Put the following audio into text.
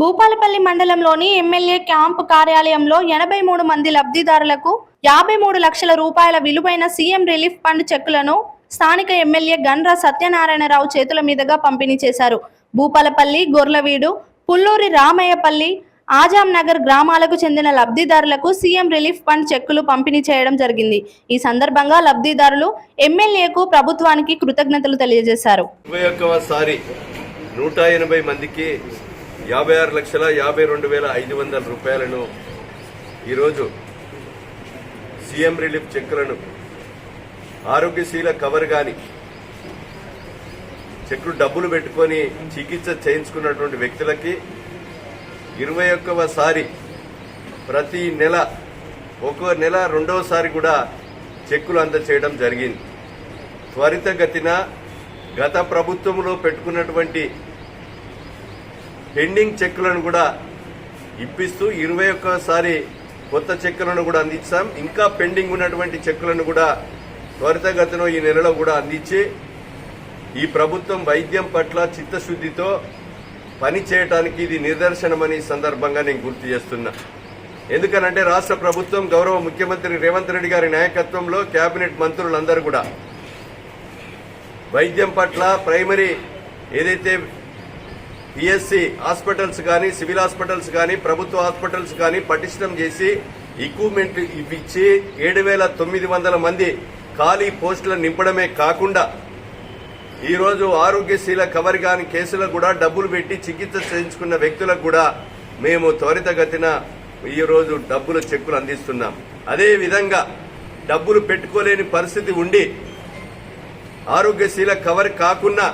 భూపాలపల్లి మండలంలోని MLA camp కార్యాలయంలో 83 మంది లబ్ధిదారులకు 53 లక్షల రూపాయల విలువైన సీఎం రిలీఫ్ ఫండ్ చెక్కులను స్థానిక ఎమ్మెల్యే గండ్ర సత్యనారాయణరావు చేతుల మీదుగా పంపిణీ చేశారు. భూపాలపల్లి, గొర్లవీడు, పుల్లూరి రామయ్యపల్లి, ఆజాం నగర్ గ్రామాలకు చెందిన లబ్ధిదారులకు సీఎం రిలీఫ్ ఫండ్ చెక్కులు పంపిణీ చేయడం జరిగింది. ఈ సందర్భంగా లబ్ధిదారులు ఎమ్మెల్యేకు, ప్రభుత్వానికి కృతజ్ఞతలు తెలియజేశారు. 180 మందికి 56,52,500 రూపాయలను ఈరోజు సీఎం రిలీఫ్ చెక్కులను ఆరోగ్యశీల కవర్ గాని చెక్కులు డబ్బులు పెట్టుకొని చికిత్స చేయించుకున్నటువంటి వ్యక్తులకి 21వ ప్రతి నెల ఒక్కో నెల రెండవసారి కూడా చెక్కులు అందజేయడం జరిగింది. త్వరితగతిన గత ప్రభుత్వంలో పెట్టుకున్నటువంటి పెండింగ్ చెక్కులను కూడా ఇప్పిస్తూ 21వ కొత్త చెక్కులను కూడా అందించాం. ఇంకా పెండింగ్ ఉన్నటువంటి చెక్కులను కూడా త్వరితగతిన ఈ నెలలో కూడా అందించి ఈ ప్రభుత్వం వైద్యం పట్ల చిత్తశుద్దితో పని చేయడానికి ఇది నిదర్శనమని సందర్భంగా నేను గుర్తు చేస్తున్నా. ఎందుకనంటే రాష్ట్ర ప్రభుత్వం గౌరవ ముఖ్యమంత్రి రేవంత్ రెడ్డి గారి నాయకత్వంలో కేబినెట్ మంత్రులందరూ కూడా వైద్యం పట్ల ప్రైమరీ ఏదైతే పిఎస్సి హాస్పిటల్స్ కానీ, సివిల్ హాస్పిటల్స్ కానీ, ప్రభుత్వ హాస్పిటల్స్ కానీ పటిష్టం చేసి ఎక్విప్మెంట్ ఇప్పించి 7,900 మంది ఖాళీ పోస్టులను నింపడమే కాకుండా ఈరోజు ఆరోగ్యశీల కవర్ కాని కేసులకు కూడా డబ్బులు పెట్టి చికిత్స చేయించుకున్న వ్యక్తులకు కూడా మేము త్వరితగతిన ఈరోజు డబ్బుల చెక్కులు అందిస్తున్నాం. అదేవిధంగా డబ్బులు పెట్టుకోలేని పరిస్థితి ఉండి ఆరోగ్యశీల కవర్ కాకుండా